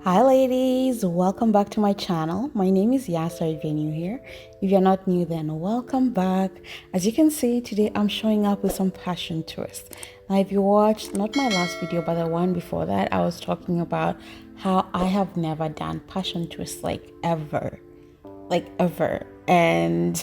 Hi ladies, welcome back to my channel. My name is Yasser if you're new here. If you're not new, then welcome back. As you can see, today I'm showing up with some fashion twists. Now if you watched not my last video but the one before that, I was talking about how I have never done fashion twists like ever, and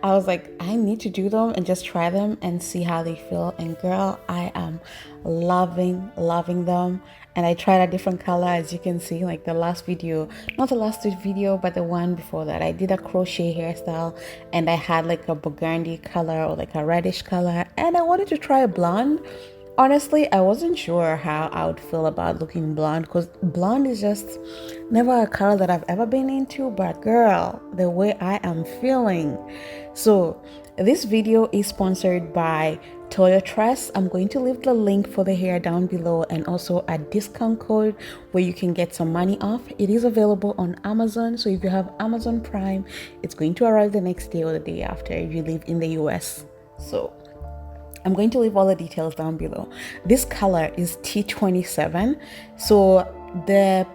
I was like, I need to do them and just try them and see how they feel. And girl, I am loving them. And I tried a different color, as you can see, like the last video, not the last video but the one before that. I did a crochet hairstyle and I had like a burgundy color or like a reddish color, and I wanted to try a blonde. Honestly, I wasn't sure how I would feel about looking blonde because blonde is just never a color that I've ever been into, but girl, the way I am feeling. So this video is sponsored by ToyoTress. I'm going to leave the link for the hair down below and also a discount code where you can get some money off. It is available on Amazon, so if you have Amazon Prime, it's going to arrive the next day or the day after if you live in the US. So I'm going to leave all the details down below. This color is T27. So the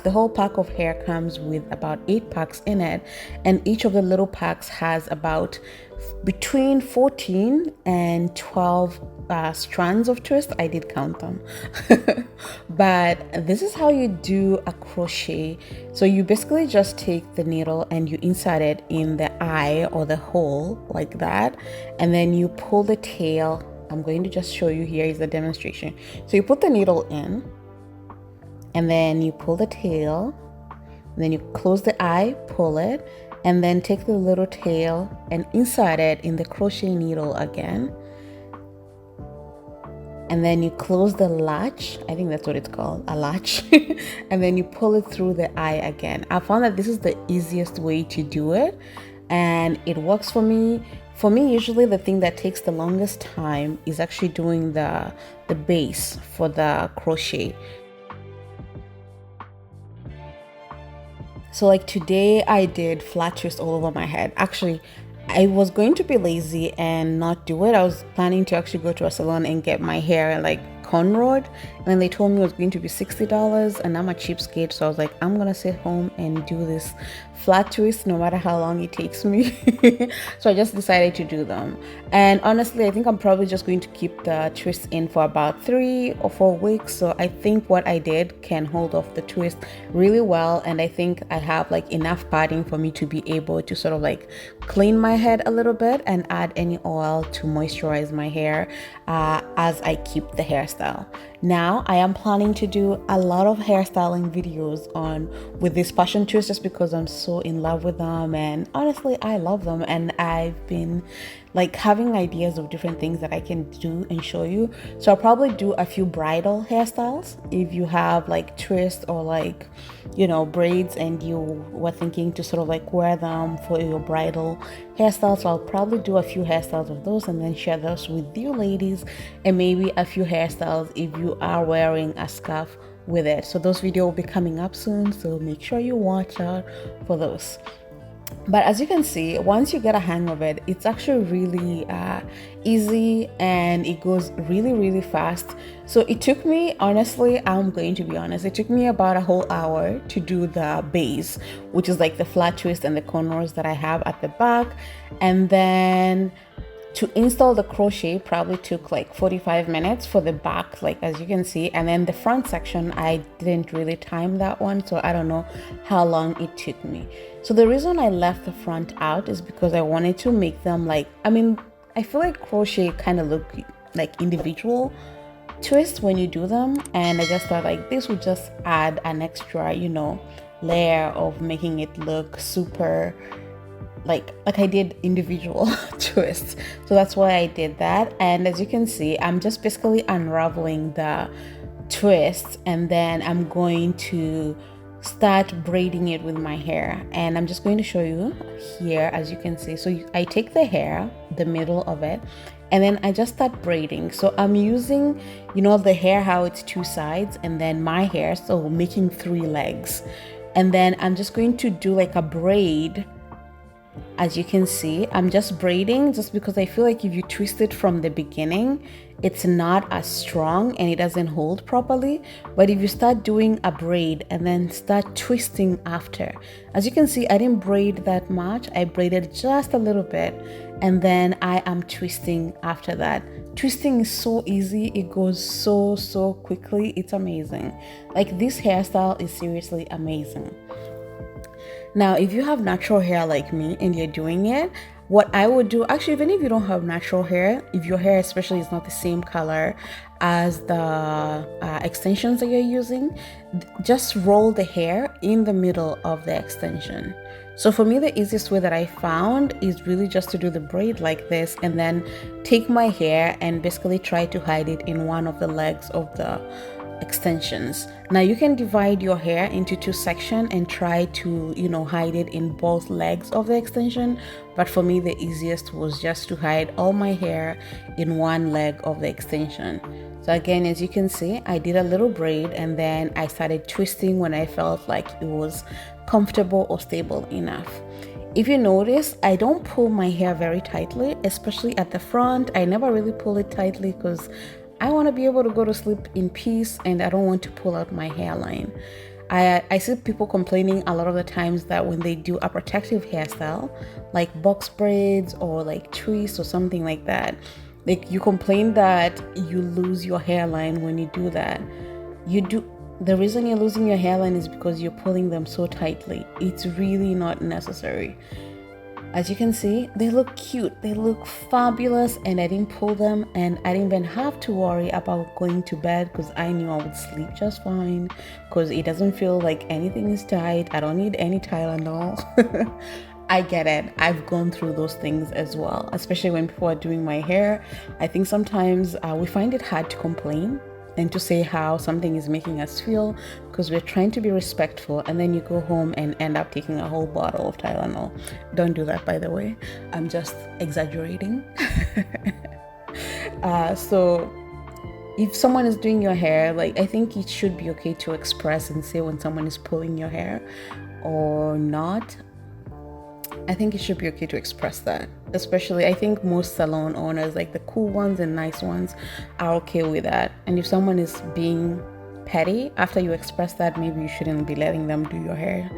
whole pack of hair comes with about 8 packs in it, and each of the little packs has about between 14 and 12 strands of twist. I did count them. But this is how you do a crochet. So you basically just take the needle and you insert it in the eye or the hole like that, and then you pull the tail. I'm going to just show you. Here is the demonstration. So you put the needle in and then you pull the tail, and then you close the eye, pull it, and then take the little tail and insert it in the crochet needle again, and then you close the latch. I think that's what it's called, a latch. And then you pull it through the eye again. I found that this is the easiest way to do it, and it works for me. For me, usually the thing that takes the longest time is actually doing the base for the crochet. So like today I did flat twist all over my head. Actually, I was going to be lazy and not do it. I was planning to actually go to a salon and get my hair like cornrowed, and then they told me it was going to be $60, and I'm a cheapskate, so I was like, I'm gonna sit home and do this flat twist no matter how long it takes me. So I just decided to do them, and honestly I think I'm probably just going to keep the twist in for about 3 or 4 weeks. So I think what I did can hold off the twist really well, and I think I have like enough padding for me to be able to sort of like clean my head a little bit and add any oil to moisturize my hair as I keep the hairstyle. Now I am planning to do a lot of hairstyling videos with this fashion twist, just because I'm so in love with them, and honestly I love them, and I've been like having ideas of different things that I can do and show you. So I'll probably do a few bridal hairstyles if you have like twists or like, you know, braids and you were thinking to sort of like wear them for your bridal hairstyle. So I'll probably do a few hairstyles of those and then share those with you ladies, and maybe a few hairstyles if you are wearing a scarf with it. So those videos will be coming up soon, so make sure you watch out for those. But as you can see, once you get a hang of it, it's actually really easy, and it goes really fast. So it took me, honestly, I'm going to be honest, it took me about a whole hour to do the base, which is like the flat twist and the cornrows that I have at the back. And then to install the crochet probably took like 45 minutes for the back, like as you can see. And then the front section, I didn't really time that one, so I don't know how long it took me. So the reason I left the front out is because I wanted to make them like, I feel like crochet kind of look like individual twists when you do them, and I just thought like this would just add an extra, you know, layer of making it look super like I did individual twists. So that's why I did that. And as you can see, I'm just basically unraveling the twist, and then I'm going to start braiding it with my hair, and I'm just going to show you here. As you can see, so I take the hair, the middle of it, and then I just start braiding. So I'm using, you know, the hair how it's 2 sides, and then my hair, so making 3 legs. And then I'm just going to do like a braid As you can see, I'm just braiding just because I feel like if you twist it from the beginning, it's not as strong and it doesn't hold properly. But if you start doing a braid and then start twisting after, as you can see, I didn't braid that much. I braided just a little bit and then I am twisting after that. Twisting is so easy. It goes so quickly. It's amazing. Like, this hairstyle is seriously amazing. Now, if you have natural hair like me and you're doing it, what I would do, actually, even if you don't have natural hair, if your hair especially is not the same color as the extensions that you're using, just roll the hair in the middle of the extension. So for me, the easiest way that I found is really just to do the braid like this and then take my hair and basically try to hide it in one of the legs of the extensions. Now you can divide your hair into two sections and try to, hide it in both legs of the extension, but for me the easiest was just to hide all my hair in one leg of the extension. So again, as you can see, I did a little braid and then I started twisting when I felt like it was comfortable or stable enough. If you notice, I don't pull my hair very tightly, especially at the front. I never really pull it tightly because I want to be able to go to sleep in peace and I don't want to pull out my hairline. I see people complaining a lot of the times that when they do a protective hairstyle, like box braids or like twists or something like that, like you complain that you lose your hairline when you do that. The reason you're losing your hairline is because you're pulling them so tightly. It's really not necessary. As you can see, they look cute, they look fabulous, and I didn't pull them and I didn't even have to worry about going to bed because I knew I would sleep just fine because it doesn't feel like anything is tight. I don't need any Tylenol. I get it. I've gone through those things as well, especially when people are doing my hair. I think sometimes we find it hard to complain and to say how something is making us feel because we're trying to be respectful, and then you go home and end up taking a whole bottle of Tylenol. Don't do that, by the way. I'm just exaggerating. So if someone is doing your hair, like, I think it should be okay to express and say when someone is pulling your hair or not. I think it should be okay to express that. Especially, I think most salon owners, like the cool ones and nice ones, are okay with that. And if someone is being petty after you express that, maybe you shouldn't be letting them do your hair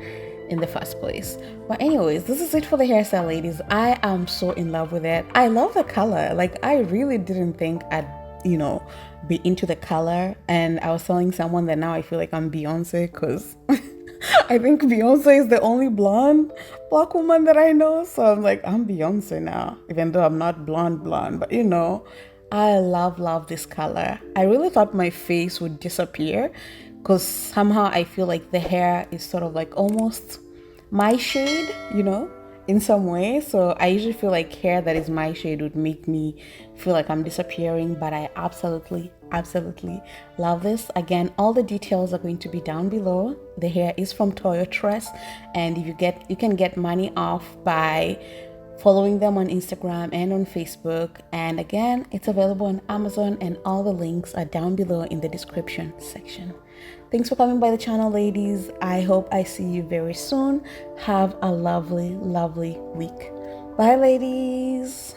in the first place. But anyways, this is it for the hairstyle, ladies. I am so in love with it. I love the color. Like, I really didn't think I'd be into the color, and I was telling someone that now I feel like I'm Beyonce because I think Beyonce is the only blonde black woman that I know. So I'm like, I'm Beyonce now, even though I'm not blonde, but I love this color. I really thought my face would disappear because somehow I feel like the hair is sort of like almost my shade, in some way. So I usually feel like hair that is my shade would make me feel like I'm disappearing, but I absolutely love this. Again, all the details are going to be down below. The hair is from ToyoTress, and if you can get money off by following them on Instagram and on Facebook. And again, it's available on Amazon, and all the links are down below in the description section. Thanks for coming by the channel, ladies. I hope I see you very soon. Have a lovely week. Bye, ladies.